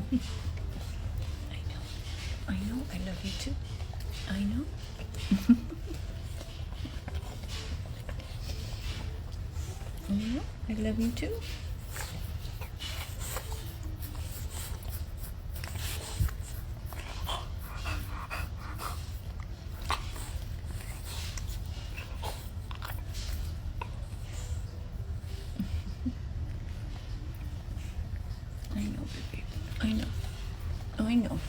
I know, I love you too. I know. I know, I love you too. I know, baby. I know. I know.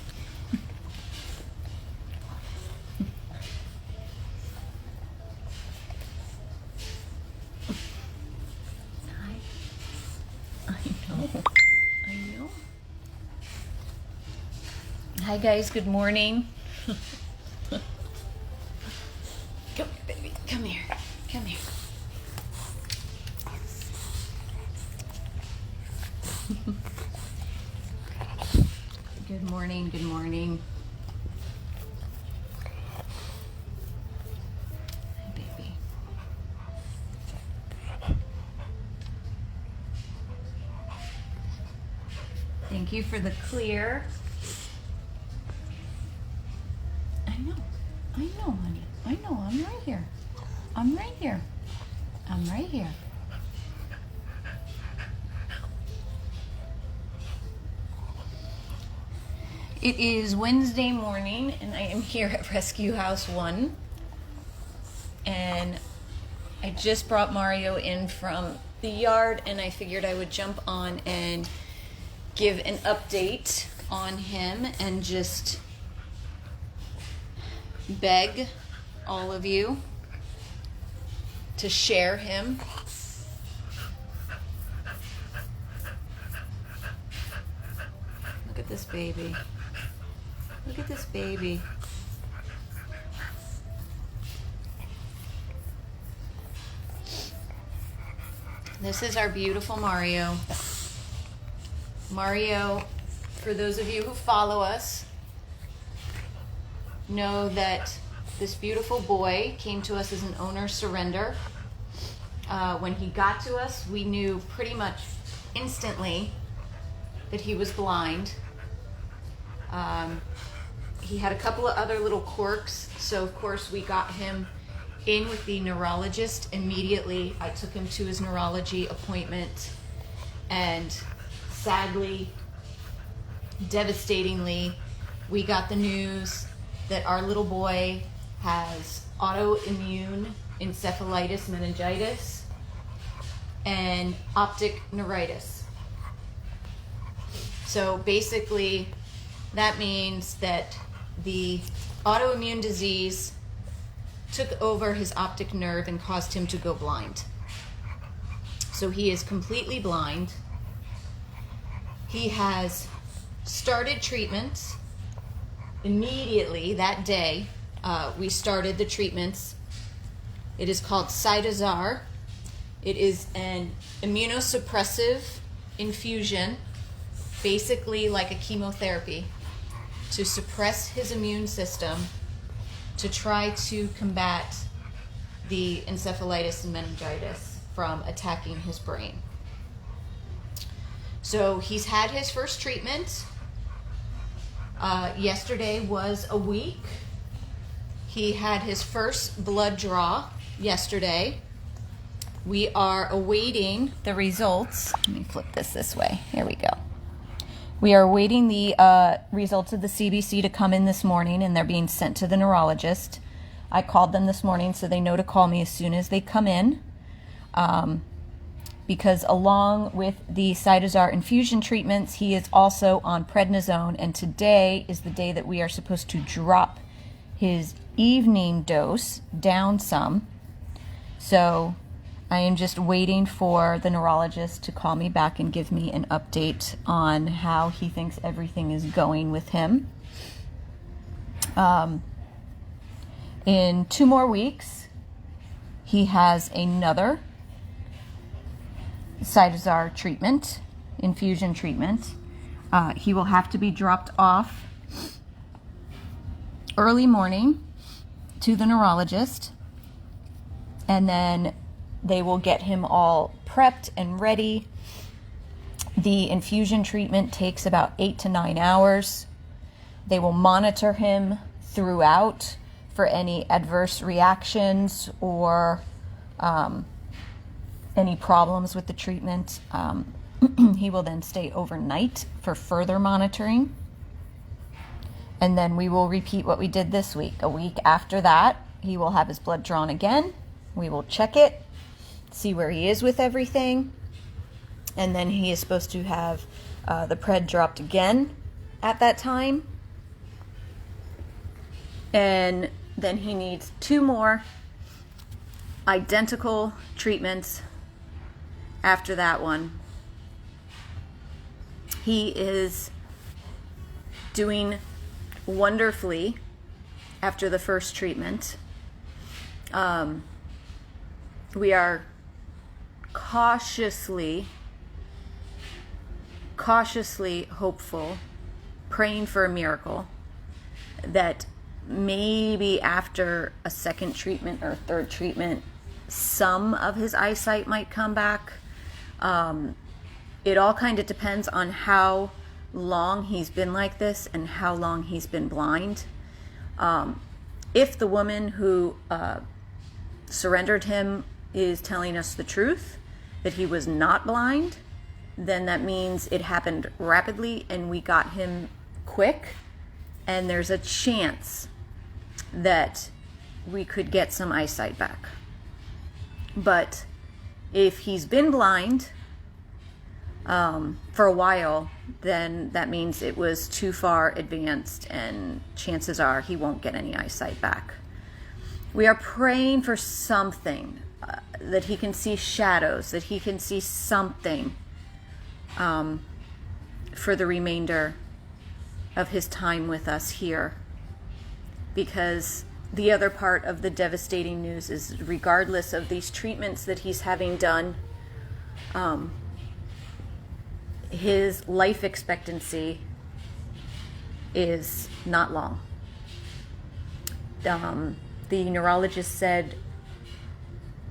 Hi. I know. I know. Hi guys, good morning. Come here, baby. Come here. Come here. Good morning, good morning. Hi, baby. Thank you for the clear. I know, honey. I know, I'm right here. I'm right here. I'm right here. It is Wednesday morning, and I am here at Rescue House 1. And I just brought Mario in from the yard, and I figured I would jump on and give an update on him and just beg all of you to share him. Look at this baby. Look at this baby. This is our beautiful Mario. Mario, for those of you who follow us, know that this beautiful boy came to us as an owner surrender. When he got to us, we knew pretty much instantly that he was blind. He had a couple of other little quirks, so of course we got him in with the neurologist immediately. I took him to his neurology appointment, and sadly, devastatingly, we got the news that our little boy has autoimmune encephalitis meningitis and optic neuritis. So basically, that means that the autoimmune disease took over his optic nerve and caused him to go blind. So he is completely blind. He has started treatment immediately that day. We started the treatments. It is called Cytosar. It is an immunosuppressive infusion, basically like a chemotherapy, to suppress his immune system to try to combat the encephalitis and meningitis from attacking his brain. So he's had his first treatment. Yesterday was a week. He had his first blood draw yesterday. We are awaiting the results. Let me flip this way. Here we go. We are awaiting the results of the CBC to come in this morning, and they're being sent to the neurologist. I called them this morning, so they know to call me as soon as they come in. Because along with the Cytosar infusion treatments, he is also on prednisone, and today is the day that we are supposed to drop his evening dose down some. So I am just waiting for the neurologist to call me back and give me an update on how he thinks everything is going with him. In 2 more weeks, he has another Cytosar treatment, infusion treatment. He will have to be dropped off early morning to the neurologist, and then they will get him all prepped and ready The infusion treatment takes about 8 to 9 hours. They will monitor him throughout for any adverse reactions or any problems with the treatment. He will then stay overnight for further monitoring. And then we will repeat what we did this week. A week after that, he will have his blood drawn again. We will check it, see where he is with everything. And then he is supposed to have the pred dropped again at that time. And then he needs 2 more identical treatments after that one. He is doing wonderfully after the first treatment. We are cautiously hopeful, praying for a miracle, that maybe after a second treatment or third treatment, some of his eyesight might come back. It all kind of depends on how long he's been like this and how long he's been blind. If the woman who surrendered him is telling us the truth, that he was not blind, then that means it happened rapidly and we got him quick, and there's a chance that we could get some eyesight back. But if he's been blind for a while, then that means it was too far advanced and chances are he won't get any eyesight back. We are praying for something, that he can see shadows, that he can see something for the remainder of his time with us here. Because the other part of the devastating news is, regardless of these treatments that he's having done, his life expectancy is not long. The neurologist said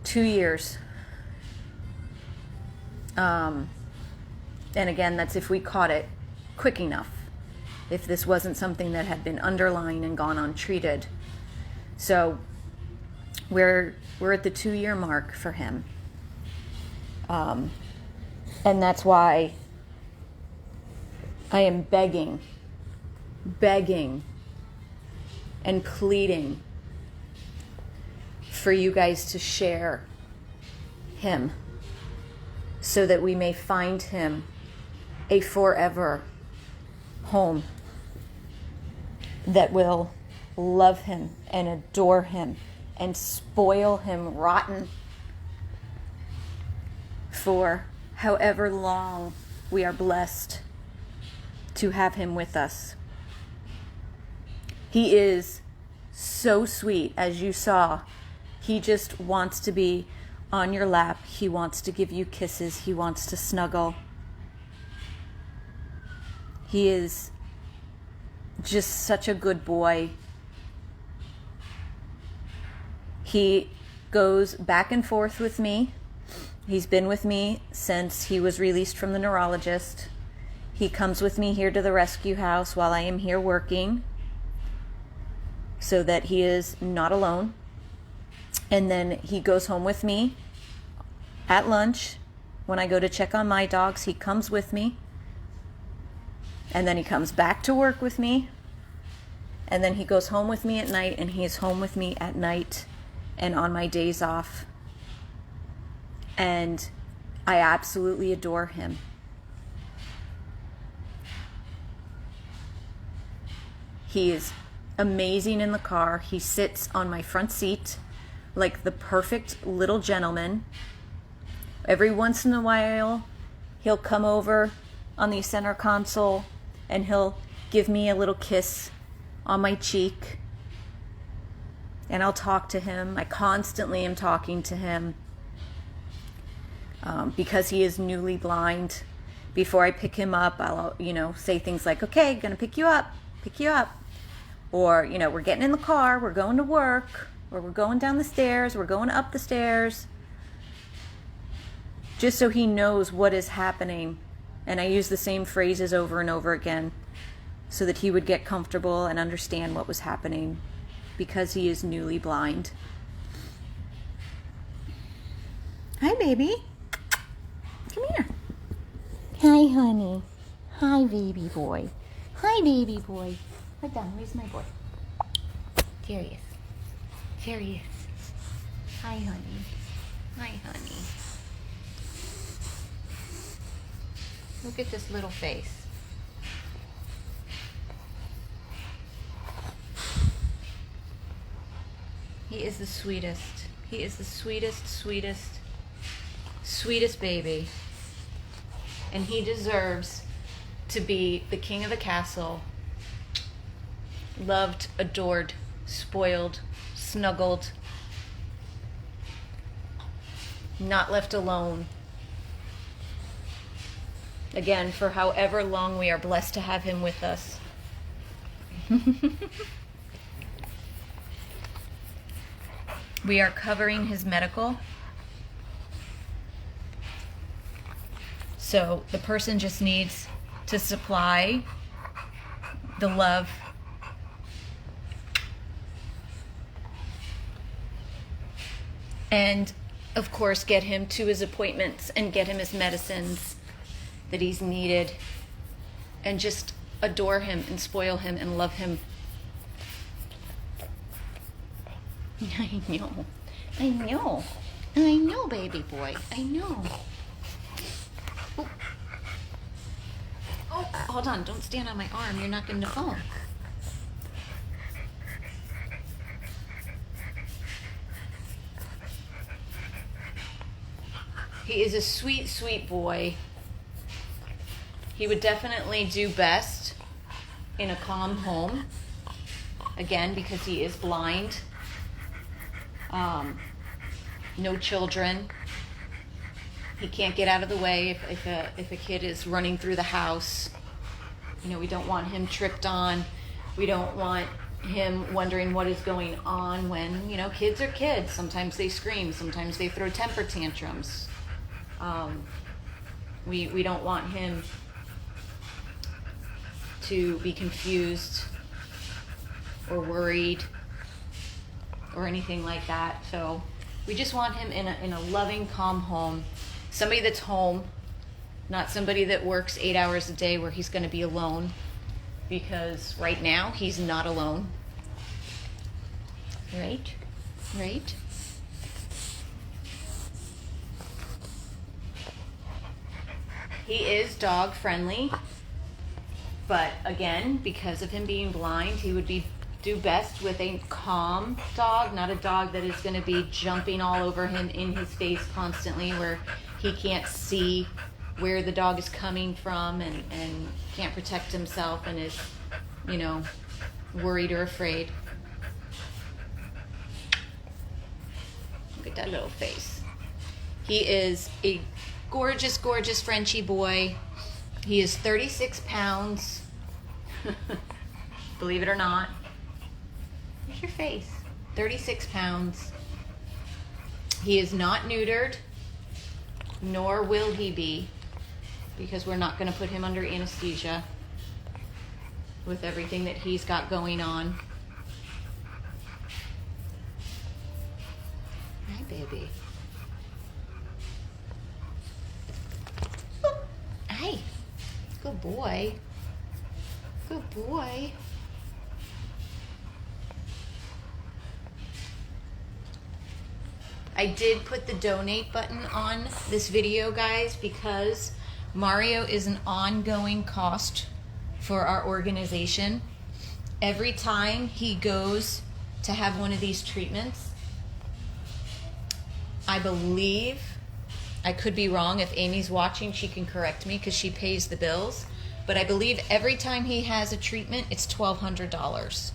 2 years. And again, that's if we caught it quick enough, if this wasn't something that had been underlying and gone untreated. So we're at the 2-year mark for him. And that's why I am begging and pleading for you guys to share him so that we may find him a forever home that will love him and adore him and spoil him rotten for however long we are blessed to have him with us. He is so sweet, as you saw. He just wants to be on your lap. He wants to give you kisses. He wants to snuggle. He is just such a good boy. He goes back and forth with me. He's been with me since he was released from the neurologist. He comes with me here to the rescue house while I am here working, so that he is not alone. And then he goes home with me at lunch. When I go to check on my dogs, he comes with me. And then he comes back to work with me. And then he goes home with me at night, and he is home with me at night and on my days off. And I absolutely adore him. He is amazing in the car. He sits on my front seat like the perfect little gentleman. Every once in a while, he'll come over on the center console and he'll give me a little kiss on my cheek. And I'll talk to him. I constantly am talking to him because he is newly blind. Before I pick him up, I'll, say things like, okay, gonna pick you up. Or, we're getting in the car, we're going to work, or we're going down the stairs, we're going up the stairs. Just so he knows what is happening And I used the same phrases over and over again so that he would get comfortable and understand what was happening because he is newly blind. Hi, baby. Come here. Hi, honey. Hi, baby boy. Hi, baby boy. Hold on, where's my boy? There he is. There he is. Hi, honey. Hi, honey. Look at this little face. He is the sweetest. He is the sweetest, sweetest baby. And he deserves to be the king of the castle, loved, adored, spoiled, snuggled, not left alone. Again, for however long we are blessed to have him with us. We are covering his medical. So the person just needs to supply the love and, of course, get him to his appointments and get him his medicines that he's needed, and just adore him and spoil him and love him. I know, baby boy, I know. Oh, hold on, don't stand on my arm, you're knocking the phone. He is a sweet, sweet boy. He would definitely do best in a calm home. Again, because he is blind. No children. He can't get out of the way if a kid is running through the house. You know, we don't want him tripped on. We don't want him wondering what is going on when, you know, kids are kids. Sometimes they scream. Sometimes they throw temper tantrums. We don't want him to be confused or worried or anything like that. So we just want him in a loving, calm home. Somebody that's home, not somebody that works 8 hours a day where he's going to be alone, because right now he's not alone. Right? He is dog friendly, but again, because of him being blind, he would do best with a calm dog, not a dog that is going to be jumping all over him in his face constantly, where he can't see where the dog is coming from and can't protect himself and is, you know, worried or afraid. Look at that little face. He is a gorgeous, gorgeous Frenchie boy. He is 36 pounds. Believe it or not. Here's your face. 36 pounds. He is not neutered, nor will he be, because we're not going to put him under anesthesia with everything that he's got going on. Hi, baby. Hi. Good boy. Good boy. I did put the donate button on this video, guys, because Mario is an ongoing cost for our organization. Every time he goes to have one of these treatments, I believe, I could be wrong, if Amy's watching she can correct me because she pays the bills, but I believe every time he has a treatment it's $1,200.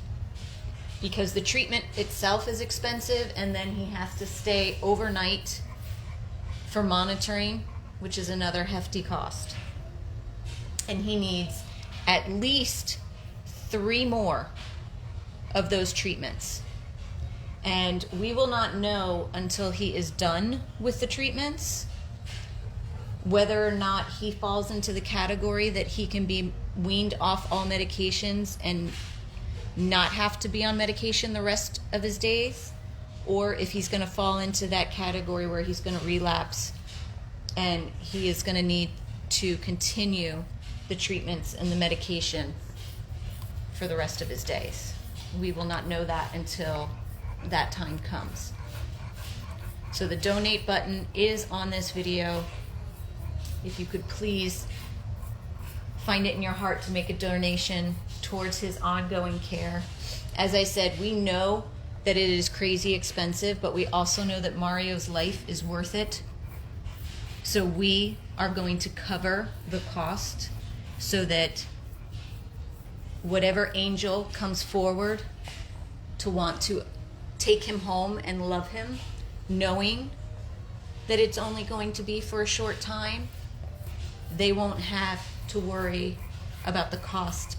Because the treatment itself is expensive, and then he has to stay overnight for monitoring, which is another hefty cost. And he needs at least 3 more of those treatments. And we will not know until he is done with the treatments Whether or not he falls into the category that he can be weaned off all medications and not have to be on medication the rest of his days, or if he's going to fall into that category where he's going to relapse and he is going to need to continue the treatments and the medication for the rest of his days. We will not know that until that time comes. So the donate button is on this video. If you could please find it in your heart to make a donation towards his ongoing care. As I said, we know that it is crazy expensive, but we also know that Mario's life is worth it. So we are going to cover the cost so that whatever angel comes forward to want to take him home and love him, knowing that it's only going to be for a short time, they won't have to worry about the cost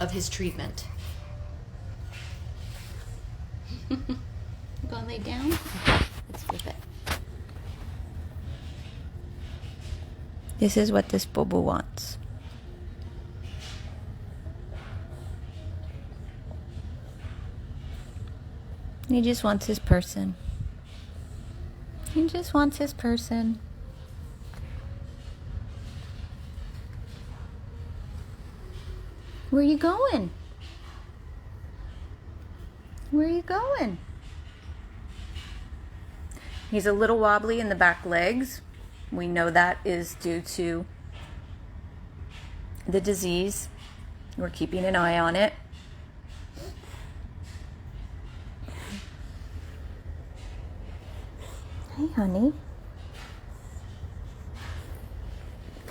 of his treatment. Gonna lay down? Okay, let's flip it. This is what this boo-boo wants. He just wants his person. He just wants his person. Where are you going? Where are you going? He's a little wobbly in the back legs. We know that is due to the disease. We're keeping an eye on it. Hey, honey.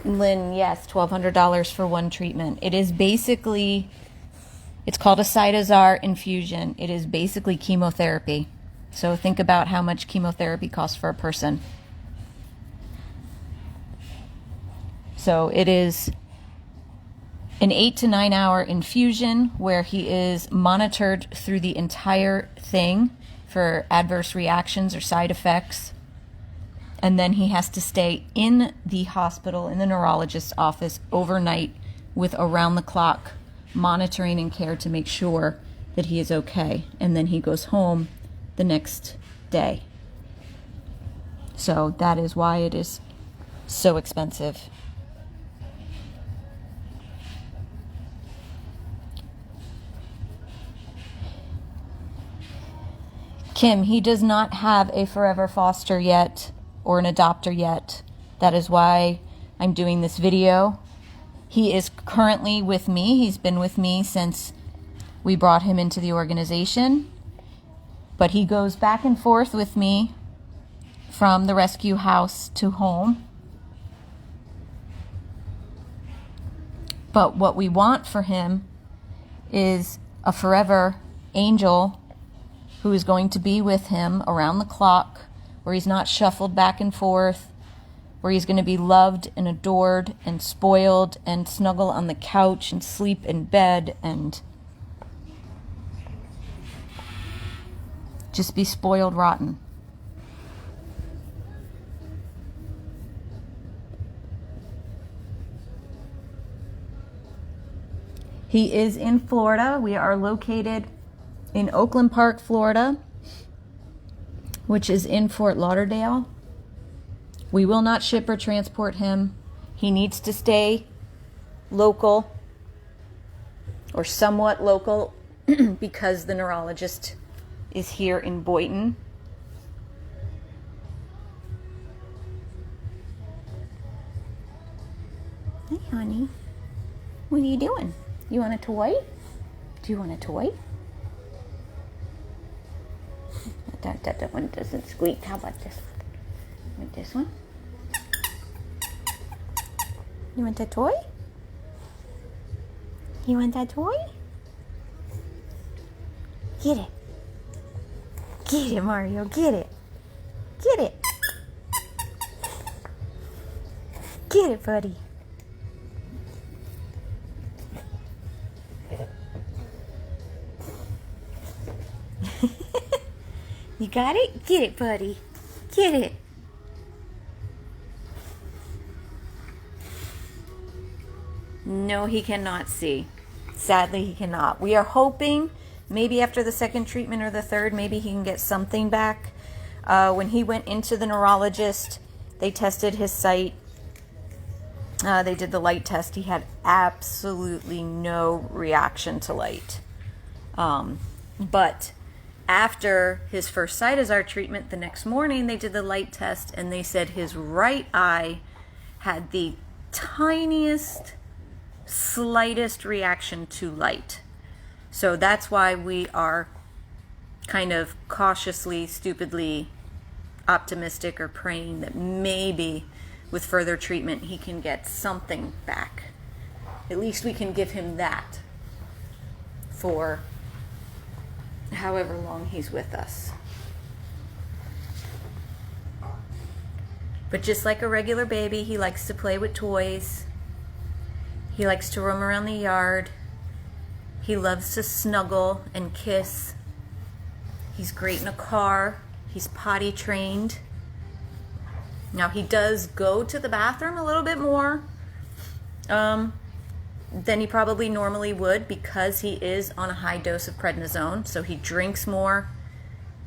Lynn, yes, $1,200 for one treatment. It is basically, it's called a Cytosar infusion. It is basically chemotherapy. So think about how much chemotherapy costs for a person. So it is an 8 to 9 hour infusion where he is monitored through the entire thing for adverse reactions or side effects. And then he has to stay in the hospital, in the neurologist's office overnight with around-the-clock monitoring and care to make sure that he is okay. And then he goes home the next day. So that is why it is so expensive. Kim, he does not have a forever foster yet or an adopter yet. That is why I'm doing this video. He is currently with me. He's been with me since we brought him into the organization. But he goes back and forth with me from the rescue house to home. But what we want for him is a forever angel who is going to be with him around the clock, where he's not shuffled back and forth, where he's going to be loved and adored and spoiled and snuggle on the couch and sleep in bed and just be spoiled rotten. He is in Florida. We are located in Oakland Park, Florida, which is in Fort Lauderdale. We will not ship or transport him. He needs to stay local or somewhat local because the neurologist is here in Boynton. Hey, honey. What are you doing? You want a toy? Do you want a toy? That one doesn't squeak. How about this one? Want this one? You want that toy? You want that toy? Get it. Get it, Mario. Get it. Get it. Get it, buddy. You got it? Get it, buddy. Get it. No, he cannot see. Sadly, he cannot. We are hoping maybe after the second treatment or the third, maybe he can get something back. When he went into the neurologist, they tested his sight. They did the light test. He had absolutely no reaction to light. But after his first sight as our treatment, the next morning they did the light test and they said his right eye had the tiniest, slightest reaction to light. So that's why we are kind of cautiously, stupidly optimistic or praying that maybe with further treatment he can get something back. At least we can give him that for however long he's with us. But just like a regular baby, he likes to play with toys. He likes to roam around the yard. He loves to snuggle and kiss. He's great in a car. He's potty trained. Now he does go to the bathroom a little bit more than he probably normally would because he is on a high dose of prednisone. So he drinks more,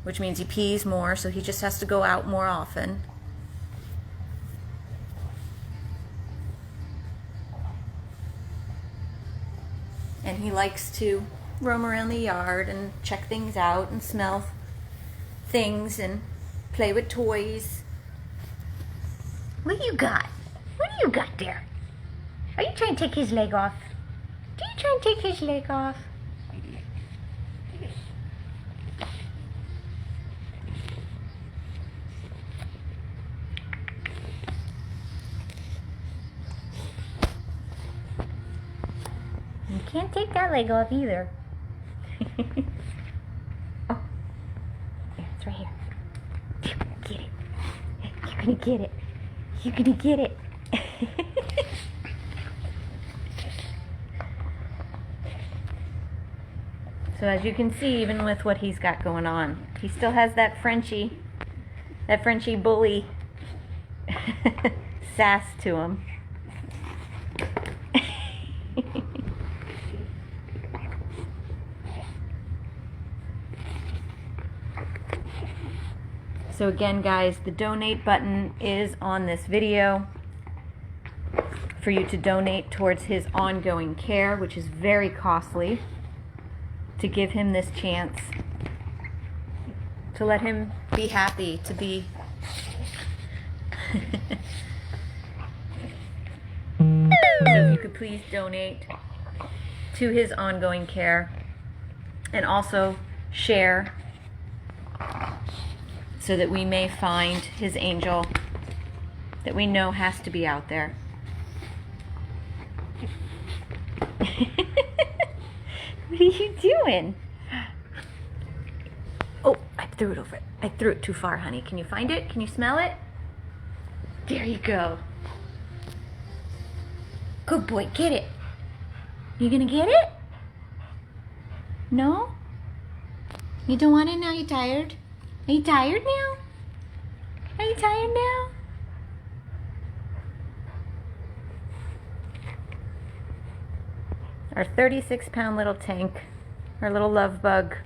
which means he pees more, so he just has to go out more often. And he likes to roam around the yard and check things out and smell things and play with toys. What do you got? What do you got there? Are you trying to take his leg off? Do you try and take his leg off? You can't take that leg off either. Oh, there, it's right here. Get it. You're gonna get it. You're gonna get it. So as you can see, even with what he's got going on, he still has that Frenchie bully sass to him. So again, guys, the donate button is on this video for you to donate towards his ongoing care, which is very costly, to give him this chance, to let him be happy, to be so if you could please donate to his ongoing care and also share so that we may find his angel that we know has to be out there. What are you doing? Oh, I threw it over. I threw it too far, honey. Can you find it? Can you smell it? There you go. Good boy, get it. You gonna get it? No? You don't want it now? You tired? Are you tired now? Are you tired now? Our 36-pound little tank, our little love bug.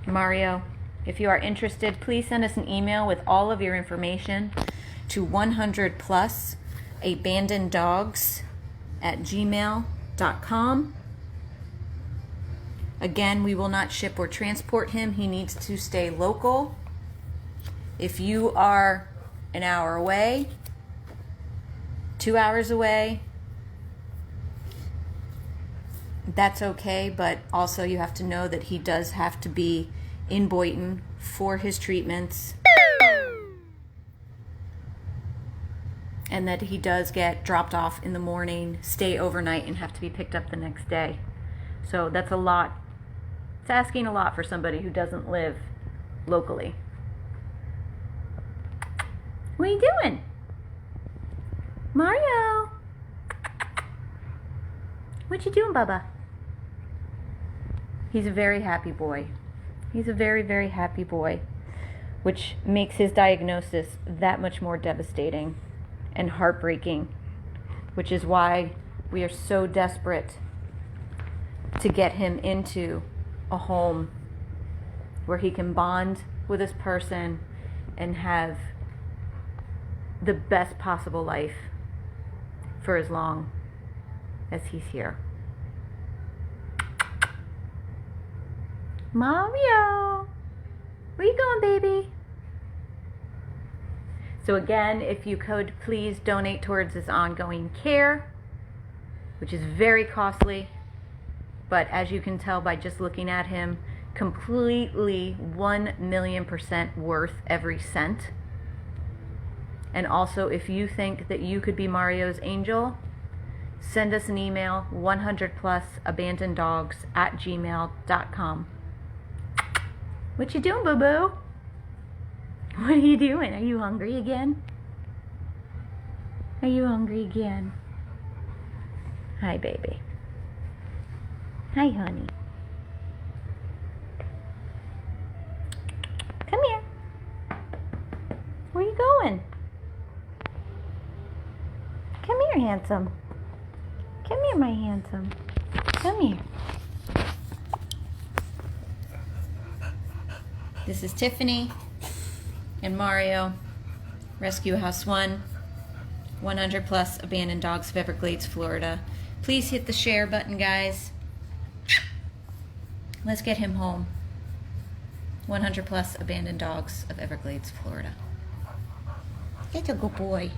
Mario, if you are interested, please send us an email with all of your information to 100plus abandoneddogs@gmail.com. Again, we will not ship or transport him. He needs to stay local. If you are an hour away, 2 hours away, that's okay, but also you have to know that he does have to be in Boynton for his treatments, and that he does get dropped off in the morning, stay overnight, and have to be picked up the next day. So that's a lot. It's asking a lot for somebody who doesn't live locally. What are you doing? Mario? What you doing, Bubba? He's a very happy boy. He's a very, very happy boy, which makes his diagnosis that much more devastating and heartbreaking which is why we are so desperate to get him into a home where he can bond with this person and have the best possible life for as long as he's here. Mario, where you going, baby? So again, if you could please donate towards his ongoing care, which is very costly, but as you can tell by just looking at him, completely 1,000,000% worth every cent. And also, if you think that you could be Mario's angel, send us an email, 100plusabandoneddogs@gmail.com. What you doing, boo-boo? What are you doing? Are you hungry again? Are you hungry again? Hi, baby. Hi, honey. Come here. Where you going? Come here, handsome. Come here, my handsome. Come here. This is Tiffany and Mario, Rescue House 1, 100 Plus Abandoned Dogs of Everglades, Florida. Please hit the share button, guys. Let's get him home. 100 Plus Abandoned Dogs of Everglades, Florida. That's a good boy.